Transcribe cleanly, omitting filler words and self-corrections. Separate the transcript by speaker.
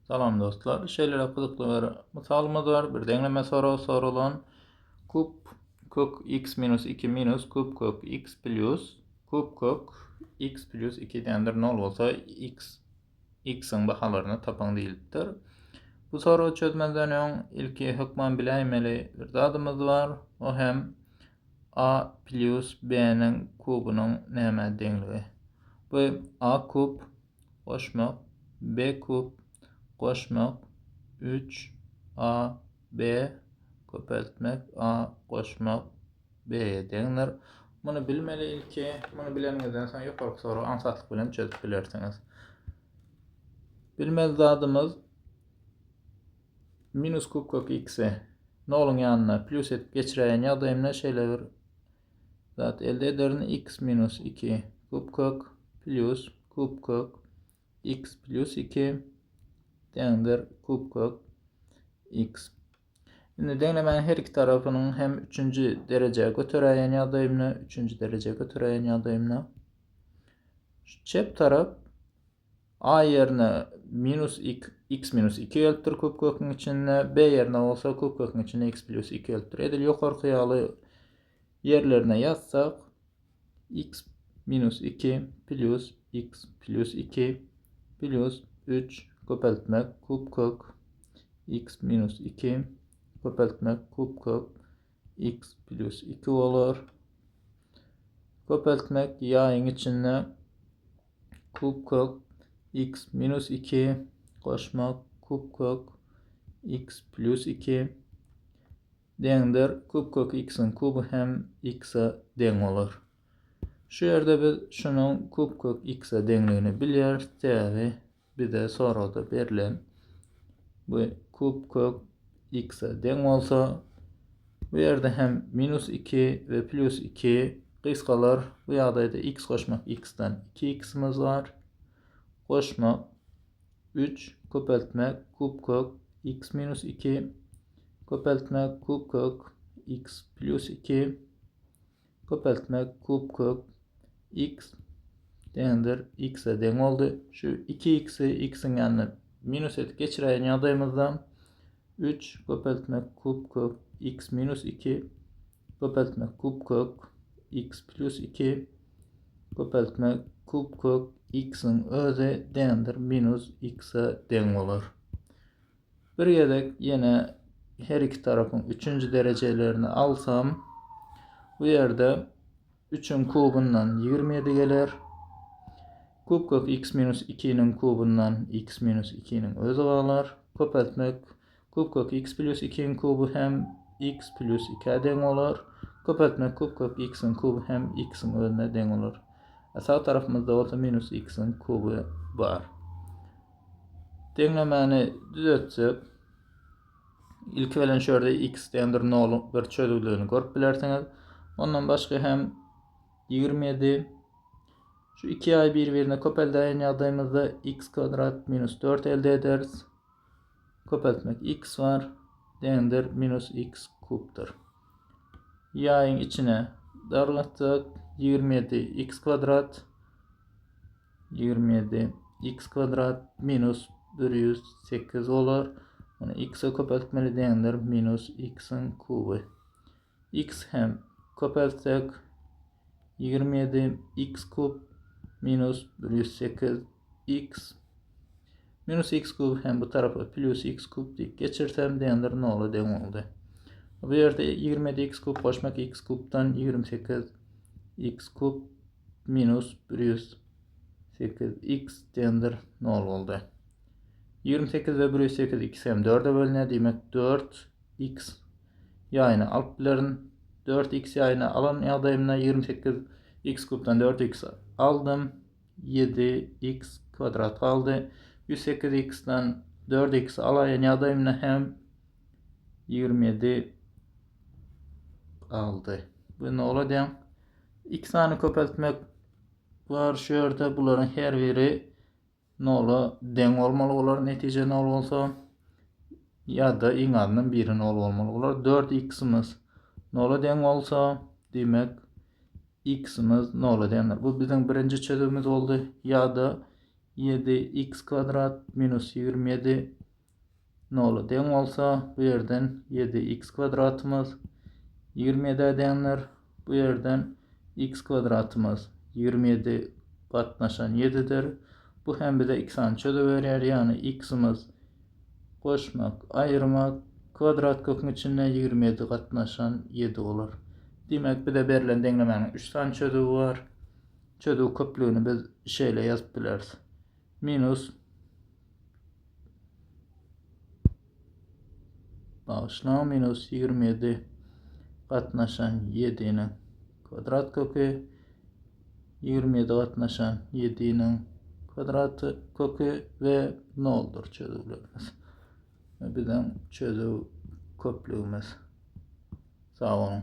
Speaker 1: Salam dostlar. Şeýle kızykly bir mysalymyz bar. Bir deňleme sorulan kub kök x minus 2 minus kub kök x plus kub kök x plus 2 dendir 0 bolsa x'in bahalaryny tapaň diýilipdir. Bu sorugy çözmezden öň ilki hökmen biläýmeli bir zadymyz bar. O hem a plus b'niň kubunyň näme deňligi. Bu a kub goşmak b kub goşmak 3ab köpeltmek a goşmak b'ye deňler. Muny bilmeli ilki, muny bileningizden soň ýokarky soru ansatlyk bilen çözüp bilersiňiz. Bilmeli zadymyz minus kub kök x'i noluň ýanyna plus edip geçiräýän ýagdaýymda şeýle bir zat elde ederin. X minus 2 kub kök plus kub kök x plus 2 deňdir kub kök x. Indi deňlemäniň her iki tarapynyň hem 3-nji derejege göteräýän ýagdaýymyna, 3-nji derejege göteräýän ýagdaýymyna çep tarap a ýerine minus x minus 2 gelipdir kub köküň içinde, b ýerine bolsa kub köküň içinde x plus 2 gelipdir. Edil ýokarky ýaly yerlerine ýazsak x minus 2 plus x plus 2 plus 3 köpeltmek kub kök x minus 2 köpeltmek kub kök x plus 2 bolar. Köpeltmek ýaýyň içinde kub kök x minus 2 goşmak kub kök x plus 2 deňdir kub kök x'in kubu hem x'e deň bolar. Şu ýerde biz şunyň kub kök x'e deňligini bilýär. Täze bize soruda berilen bu kub kök x'e deň bolsa bu ýerde hem minus 2 ve plus 2 gysgalar. Bu ýagdaýda x goşmak x'den 2x'imiz var. Goşmak 3 köpeltmek kub kök x minus 2 köpeltmek kub kök x plus 2 köpeltmek kub kök x deňdir x'e deň boldy. Şu 2x'i x'in ýanyna minus edip geçiräýän ýagdaýymyzda 3 köpeltmek kub kök x minus 2 köpeltmek kub kök x plus 2 köpeltmek kub kök x'in özi deňdir minus x'e deň bolar. Bir gezek ýene her iki tarapyň 3-nji derejelerini alsam bu ýerde 3'ün kubundan 27 geler. Kub kök x minus 2'nin kubundan x minus 2'nin özü galar. Köpeltmek kub kök x plus 2'nin kubu hem x plus 2'e deň bolar. Köpeltmek kub kök x'in kubu hem x'in özüne deň bolar. Sağ tarafımızda bolsa minus x'in kubu bar. Deňlemäni düzeltsek ilki bilen şu ýerde x deňdir 0 bir çözüldüğünü görüp bilersiňiz. Ondan başga hem 27 şu 2'yi bir-birine köpeltäýän ýagdaýymyzda x kvadrat minus 4 elde ederiz. Köpeltmek x var deňdir minus x kubdur. Ýaýyň içine darlatsak 27 x kvadrat minus 108 bolar. Muny x'e köpeltmeli deňdir minus x'in kubu. X hem köpeltsek 27 x kub minus 108 x minus x kub hem bu tarafa plus x kub diýip geçirsem deňdir 0 deň boldy. Bu ýerde 27 x kub goşmak x kubdan 28 x kub minus 108 x deňdir 0 boldy. 28 ve 108 x hem 4'e bölünýär. Demek 4x ýaýyny alyp bilerin. 4x ýaýyny alan ýagdaýymda 28 x kubdan 4x aldım. 7x kvadrat kaldy. 108x'den 4x alaýan ýagdaýymda hem 27 aldy. Bu ne bolady? X sany köpeltmek var şu ýerde, bularyň her biri 0 deň bolmaly bolar. Netije 0 bolsa ýa-da iňadynyň biri 0 bolmaly bolar. 4x'imiz 0 deň bolsa demek x'imiz 0 deňdir. Bu biziň birinji çözümimiz boldy. Ýa-da 7x kvadrat minus 27 nolu deň bolsa, bu yerden 7x kvadratımız 27 edenler, bu yerden x kvadratımız 27 katnaşan 7'dir. Bu hem bir de x'an çözüverer, yani x'imiz koşmak, ayırmak, kvadrat kökün içinde 27 katnaşan 7 olur. Demek bir de verilen denklemenin 3 tane çözüğü var. Çözüğü köplüğünü biz şeyle yazıp biliriz. Minus minus 27 katnaşan 7'nin kvadrat kökü, 27 katnaşan 7'nin kvadrat kökü ve ne olur çözüğümüz. Bir de çözüğü köplüğümüz. Sağ olun.